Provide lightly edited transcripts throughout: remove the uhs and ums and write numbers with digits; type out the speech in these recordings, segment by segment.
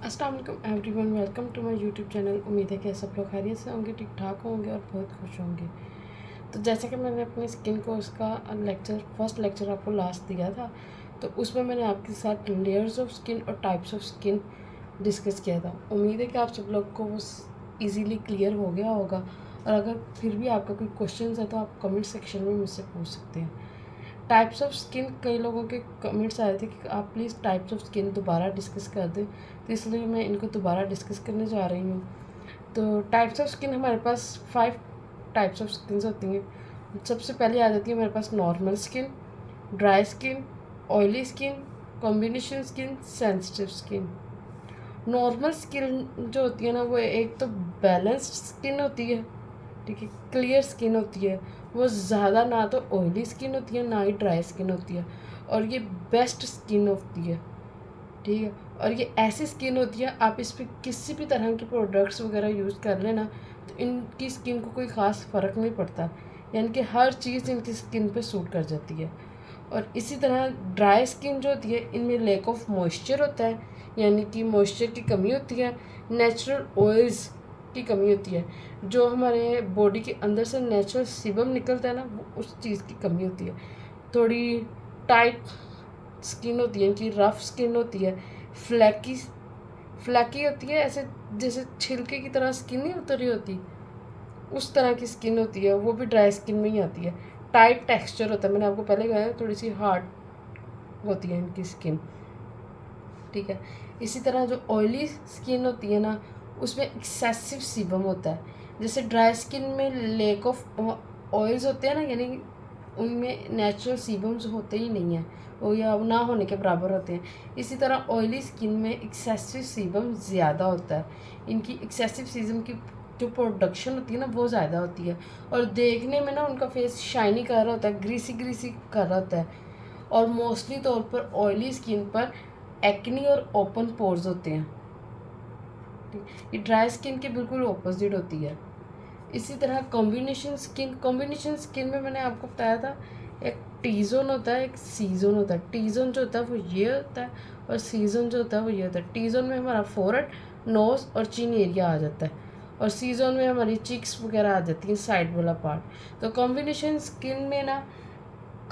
अस्सलाम वालेकुम everyone, welcome to my YouTube channel. उम्मीद है कि सब लोग खैरियत से होंगे, ठीक ठाक होंगे और बहुत खुश होंगे। तो जैसा कि मैंने अपनी स्किन को उसका फर्स्ट लेक्चर आपको लास्ट दिया था, तो उसमें मैंने आपके साथ लेयर्स ऑफ स्किन और टाइप्स ऑफ स्किन डिस्कस किया था। उम्मीद है कि आप सब लोग को वो ईज़िली क्लियर हो गया होगा, और अगर फिर भी आपका कोई क्वेश्चन है तो आप कमेंट सेक्शन में मुझसे पूछ सकते हैं। टाइप्स ऑफ स्किन, कई लोगों के कमेंट्स आए थे कि आप प्लीज़ टाइप्स ऑफ स्किन दोबारा डिस्कस कर दें, तो इसलिए मैं इनको दोबारा डिस्कस करने जा रही हूँ। तो टाइप्स ऑफ स्किन, हमारे पास 5 टाइप्स ऑफ स्किन होती हैं। सबसे पहले आ जाती है हमारे पास normal skin, dry skin, oily skin, combination skin, sensitive skin. Normal skin जो होती है ना, वो एक तो बैलेंस्ड स्किन होती है, ठीक है, क्लियर स्किन होती है। वो ज़्यादा ना तो ऑयली स्किन होती है, ना ही ड्राई स्किन होती है, और ये बेस्ट स्किन होती है, ठीक है। और ये ऐसी स्किन होती है, आप इस पर किसी भी तरह के प्रोडक्ट्स वगैरह यूज़ कर लेना तो इनकी स्किन को कोई ख़ास फ़र्क नहीं पड़ता, यानी कि हर चीज़ इनकी स्किन पे सूट कर जाती है। और इसी तरह ड्राई स्किन जो होती है, इनमें लैक ऑफ मॉइस्चर होता है, यानी कि मॉइस्चर की कमी होती है, नेचुरल ऑयल्स की कमी होती है। जो हमारे बॉडी के अंदर से नेचुरल सीबम निकलता है ना, वो उस चीज़ की कमी होती है। थोड़ी टाइट स्किन होती है, इनकी रफ स्किन होती है, फ्लैकी फ्लैकी होती है, ऐसे जैसे छिलके की तरह स्किन नहीं उतरी होती, उस तरह की स्किन होती है। वो भी ड्राई स्किन में ही आती है। टाइट टेक्सचर होता है, मैंने आपको पहले कहा है, थोड़ी सी हार्ड होती है इनकी स्किन, ठीक है। इसी तरह जो ऑयली स्किन होती है ना, उसमें एक्सेसिव सीबम होता है। जैसे ड्राई स्किन में लेक ऑफ ऑयल्स होते हैं ना, यानी उनमें नेचुरल सीबम्स होते ही नहीं हैं, वो या ना होने के बराबर होते हैं। इसी तरह ऑयली स्किन में एक्सेसिव सीबम ज़्यादा होता है। इनकी एक्सेसिव सीबम की जो प्रोडक्शन होती है ना, वो ज़्यादा होती है, और देखने में ना उनका फेस शाइनी कर रहा होता है, ग्रीसी ग्रीसी कर रहा होता है। और मोस्टली तौर पर ऑयली स्किन पर एक्नी और ओपन पोर्स होते हैं, ठीक। ये ड्राई स्किन के बिल्कुल ऑपोजिट होती है। इसी तरह कॉम्बिनेशन स्किन में मैंने आपको बताया था, एक टी जोन होता है, एक सी जोन होता है। टी जोन जो होता है वो ये होता है, और सी जोन जो होता है वो ये होता है। टी जोन में हमारा फोरहेड, नोज और चिन एरिया आ जाता है, और सी जोन में हमारी चिक्स वगैरह आ जाती हैं, साइड वाला पार्ट। तो कॉम्बिनेशन स्किन में ना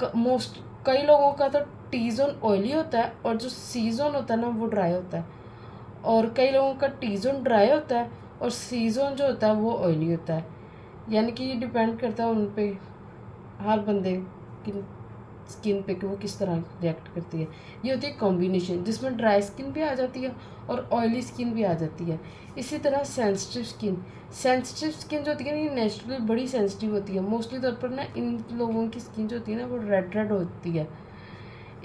कई लोगों का तो टी जोन ऑयली होता है, और जो सी जोन होता है ना, वो ड्राई होता है। और कई लोगों का टी जोन ड्राई होता है, और सी जोन जो होता है वो ऑयली होता है। यानी कि ये डिपेंड करता है उन पे, हर बंदे की स्किन पे, कि वो किस तरह रिएक्ट करती है। ये होती है कॉम्बिनेशन, जिसमें ड्राई स्किन भी आ जाती है और ऑयली स्किन भी आ जाती है। इसी तरह सेंसिटिव स्किन जो होती है ना, ये नेचुरली बड़ी सेंसिटिव होती है। मोस्टली तौर पर ना इन लोगों की स्किन जो होती है ना, वो रेड रेड होती है।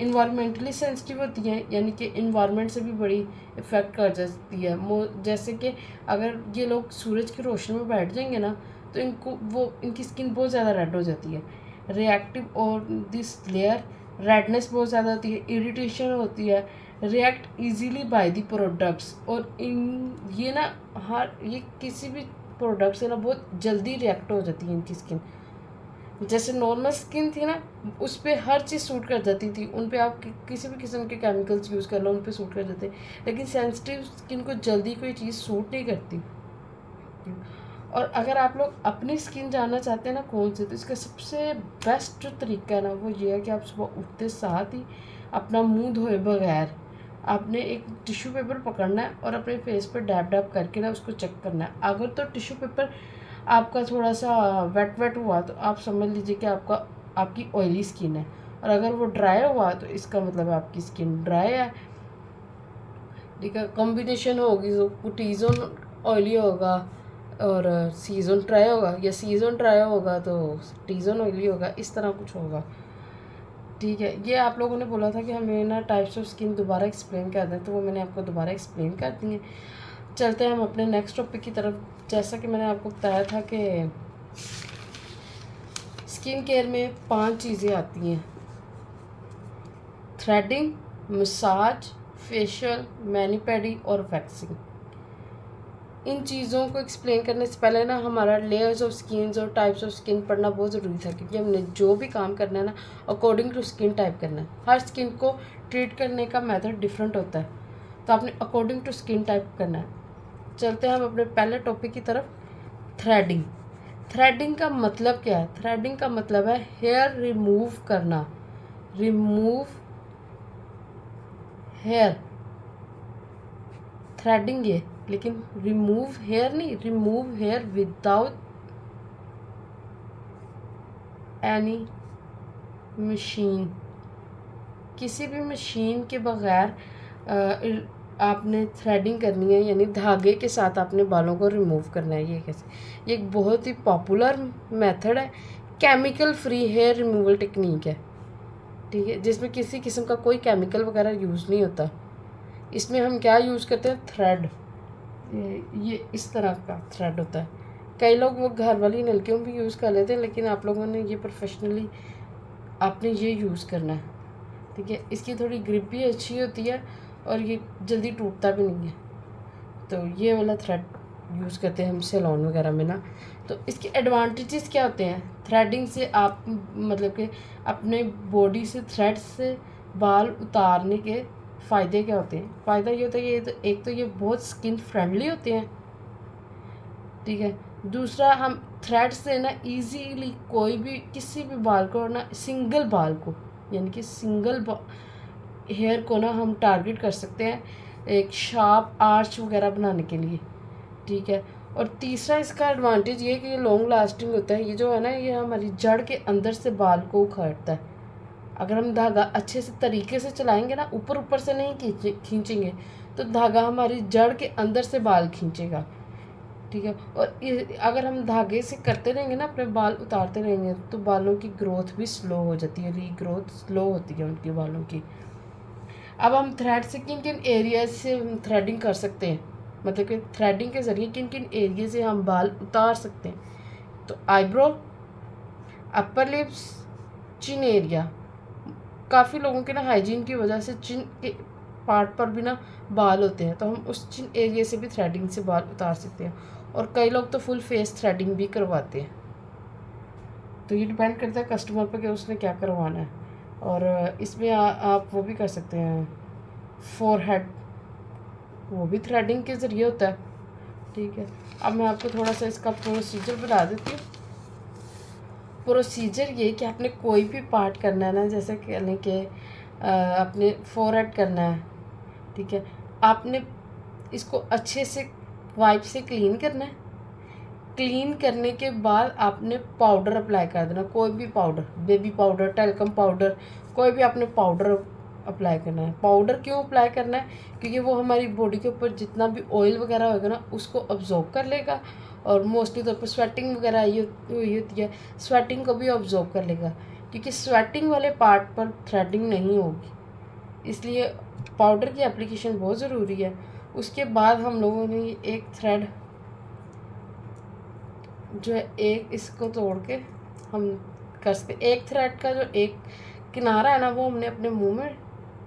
इन्वायरमेंटली सेंसिटिव होती है, यानी कि इन्वायरमेंट से भी बड़ी इफ़ेक्ट कर जाती है। जैसे कि अगर ये लोग सूरज की रोशनी में बैठ जाएंगे ना, तो इनकी स्किन बहुत ज़्यादा रेड हो जाती है। रिएक्टिव और दिस लेयर, रेडनेस बहुत ज़्यादा होती है, इरिटेशन होती है, react easily by the products. और ये ना ये किसी भी प्रोडक्ट से ना बहुत जल्दी रिएक्ट हो जाती है इनकी स्किन। जैसे नॉर्मल स्किन थी ना, उस पर हर चीज़ सूट कर जाती थी, उन पे आप किसी भी किस्म के केमिकल्स यूज़ कर लो, उन पे सूट कर जाते। लेकिन सेंसिटिव स्किन को जल्दी कोई चीज़ सूट नहीं करती। और अगर आप लोग अपनी स्किन जानना चाहते हैं ना कौन सी, तो इसका सबसे बेस्ट जो तरीका है ना, वो ये है कि आप सुबह उठते साथ ही अपना मुंह धोए बगैर आपने एक टिश्यू पेपर पकड़ना है, और अपने फेस पर डैब डैब करके ना उसको चेक करना है। अगर तो टिश्यू पेपर आपका थोड़ा सा वेट वेट हुआ, तो आप समझ लीजिए कि आपकी ऑयली स्किन है, और अगर वो ड्राई हुआ तो इसका मतलब आपकी स्किन ड्राई है, ठीक है। कॉम्बिनेशन होगी तो टी जोन ऑयली होगा और सी जोन ड्राई होगा, या सी जोन ड्राई होगा तो टी जोन ऑयली होगा, इस तरह कुछ होगा, ठीक है। ये आप लोगों ने बोला था कि हमें ना टाइप्स ऑफ स्किन दोबारा एक्सप्लेन कर दें, तो वो मैंने आपको दोबारा एक्सप्लेन कर दी है। चलते हैं हम अपने नेक्स्ट टॉपिक की तरफ। जैसा कि मैंने आपको बताया था कि स्किन केयर में 5 चीज़ें आती हैं: थ्रेडिंग, मसाज, फेशियल, मैनी-पेडी और वैक्सिंग। इन चीज़ों को एक्सप्लेन करने से पहले ना हमारा लेयर्स ऑफ स्किन्स और टाइप्स ऑफ स्किन पढ़ना बहुत ज़रूरी था, क्योंकि हमने जो भी काम करना है ना, अकॉर्डिंग टू स्किन टाइप करना है। हर स्किन को ट्रीट करने का मेथड डिफरेंट होता है, तो आपने अकॉर्डिंग टू स्किन टाइप करना है। चलते हैं हम अपने पहले टॉपिक की तरफ, थ्रेडिंग। थ्रेडिंग का मतलब क्या है? थ्रेडिंग का मतलब है हेयर रिमूव करना, रिमूव हेयर, थ्रेडिंग ये, लेकिन रिमूव हेयर नहीं, remove hair without any machine. किसी भी मशीन के बगैर आपने थ्रेडिंग करनी है, यानी धागे के साथ आपने बालों को रिमूव करना है। ये कैसे? ये एक बहुत ही पॉपुलर मेथड है, chemical free hair removal technique है, ठीक है, जिसमें किसी किस्म का कोई केमिकल वगैरह यूज़ नहीं होता। इसमें हम क्या यूज़ करते हैं? थ्रेड। ये इस तरह का थ्रेड होता है। कई लोग वो घर वाली नलकियों भी यूज़ कर लेते हैं, लेकिन आप लोगों ने ये प्रोफेशनली आपने ये यूज़ करना है, ठीक है। इसकी थोड़ी ग्रिप भी अच्छी होती है और ये जल्दी टूटता भी नहीं है। तो ये वाला थ्रेड यूज़ करते हैं हम सैलून वगैरह में ना। तो इसके एडवांटेजेस क्या होते हैं? थ्रेडिंग से आप मतलब कि अपने बॉडी से थ्रेड से बाल उतारने के फ़ायदे क्या होते हैं? फ़ायदा ये होता है, ये तो एक तो ये बहुत स्किन फ्रेंडली होते हैं, ठीक है। दूसरा, हम थ्रेड से ना इजीली कोई भी किसी भी बाल को ना, सिंगल बाल को, यानी कि सिंगल हेयर को ना हम टारगेट कर सकते हैं एक शार्प आर्च वगैरह बनाने के लिए, ठीक है। और तीसरा इसका एडवांटेज ये है कि ये लॉन्ग लास्टिंग होता है। ये जो है ना, ये हमारी जड़ के अंदर से बाल को उखाड़ता है। अगर हम धागा अच्छे से तरीके से चलाएंगे ना, ऊपर ऊपर से नहीं खींचेंगे, तो धागा हमारी जड़ के अंदर से बाल खींचेगा, ठीक है। और अगर हम धागे से करते रहेंगे ना, अपने बाल उतारते रहेंगे, तो बालों की ग्रोथ भी स्लो हो जाती है, रीग्रोथ स्लो होती है उनके बालों की। अब हम थ्रेड से किन किन एरिया से हम थ्रेडिंग कर सकते हैं, मतलब कि थ्रेडिंग के ज़रिए किन किन एरिया से हम बाल उतार सकते हैं? तो आईब्रो, अपर लिप्स, चिन एरिया। काफ़ी लोगों के ना हाइजीन की वजह से चिन के पार्ट पर भी ना बाल होते हैं, तो हम उस चिन एरिया से भी थ्रेडिंग से बाल उतार सकते हैं। और कई लोग तो फुल फेस थ्रेडिंग भी करवाते हैं। तो ये डिपेंड करता है कस्टमर पर कि उसने क्या करवाना है। और इसमें आप वो भी कर सकते हैं, फोरहेड, वो भी थ्रेडिंग के ज़रिए होता है, ठीक है। अब मैं आपको थोड़ा सा इसका प्रोसीजर बता देती हूँ। प्रोसीजर ये कि आपने कोई भी पार्ट करना है ना, जैसे कहने के आपने फोरहेड करना है, ठीक है। आपने इसको अच्छे से वाइप से क्लीन करना है। क्लीन करने के बाद आपने पाउडर अप्लाई कर देना, कोई भी powder, baby powder, talcum powder, कोई भी आपने पाउडर अप्लाई करना है। पाउडर क्यों अप्लाई करना है? क्योंकि वो हमारी बॉडी के ऊपर जितना भी ऑयल वगैरह होगा ना, उसको अब्जॉर्ब कर लेगा। और मोस्टली तौर पर स्वेटिंग वगैरह ये हुई होती है, स्वेटिंग को भी अब्जॉर्ब कर लेगा, क्योंकि स्वेटिंग वाले पार्ट पर थ्रेडिंग नहीं होगी, इसलिए पाउडर की एप्लीकेशन बहुत ज़रूरी है। उसके बाद हम लोगों ने एक थ्रेड जो है, एक इसको तोड़ के हम कर सकते, एक थ्रेड का जो एक किनारा है ना, वो हमने अपने मुंह में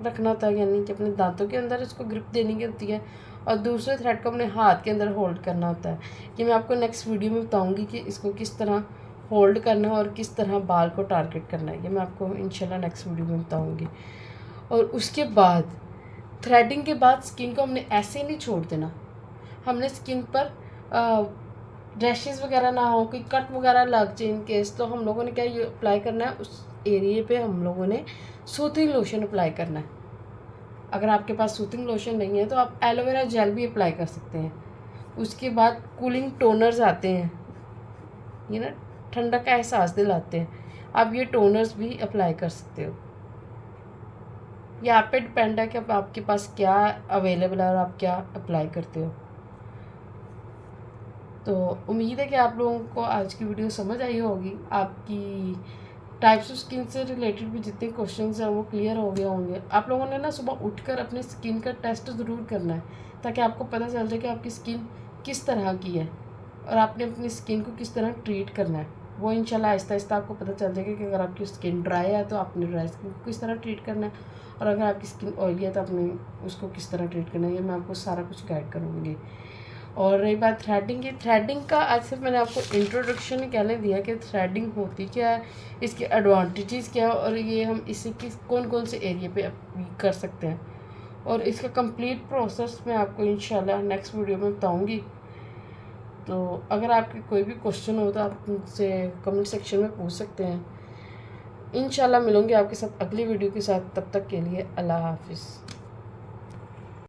रखना होता है, यानी कि अपने दांतों के अंदर इसको ग्रिप देनी होती है। और दूसरे थ्रेड को अपने हाथ के अंदर होल्ड करना होता है। ये मैं आपको नेक्स्ट वीडियो में बताऊंगी कि इसको किस तरह होल्ड करना है और किस तरह बाल को टारगेट करना है। ये मैं आपको इंशाल्लाह नेक्स्ट वीडियो में बताऊँगी। और उसके बाद थ्रेडिंग के बाद स्किन को हमने ऐसे नहीं छोड़ देना। हमने स्किन पर रैशेज़ वगैरह ना हो, कोई कट वगैरह लग जाए इन केस, तो हम लोगों ने क्या ये अप्लाई करना है, उस एरिए पे हम लोगों ने सूथिंग लोशन अप्लाई करना है। अगर आपके पास सूथिंग लोशन नहीं है तो आप एलोवेरा जेल भी अप्लाई कर सकते हैं। उसके बाद कूलिंग टोनर्स आते हैं, ये ना ठंडक का एहसास दिलाते हैं, आप ये टोनर्स भी अप्लाई कर सकते हो। ये आप पे डिपेंड है कि आपके पास क्या अवेलेबल है और आप क्या अप्लाई करते हो। तो उम्मीद है कि आप लोगों को आज की वीडियो समझ आई होगी। आपकी टाइप्स ऑफ स्किन से रिलेटेड भी जितने क्वेश्चंस हैं वो क्लियर हो गए होंगे। आप लोगों ने ना सुबह उठकर अपने स्किन का टेस्ट ज़रूर करना है, ताकि आपको पता चल जाए कि आपकी स्किन किस तरह की है और आपने अपनी स्किन को किस तरह ट्रीट करना है। वो इंशाल्लाह आहिस्ता आहिस्ता आपको पता चल जाएगा कि अगर आपकी स्किन ड्राई है तो आपने ड्राई स्किन को किस तरह ट्रीट करना है, और अगर आपकी स्किन ऑयली है तो आपने उसको किस तरह ट्रीट करना है। ये मैं आपको सारा कुछ गाइड करूँगी। और रही बात थ्रेडिंग की, थ्रेडिंग का आज सिर्फ मैंने आपको इंट्रोडक्शन ही कहने दिया कि थ्रेडिंग होती क्या है, इसके एडवांटेजेस क्या है, और ये हम इसे किस कौन कौन से एरिया पे कर सकते हैं। और इसका कंप्लीट प्रोसेस मैं आपको इंशाल्लाह नेक्स्ट वीडियो में बताऊंगी। तो अगर आपके कोई भी क्वेश्चन हो तो आप मुझसे कमेंट सेक्शन में पूछ सकते हैं। इंशाल्लाह मिलूंगी आपके साथ अगली वीडियो के साथ, तब तक के लिए अल्लाह हाफिज़।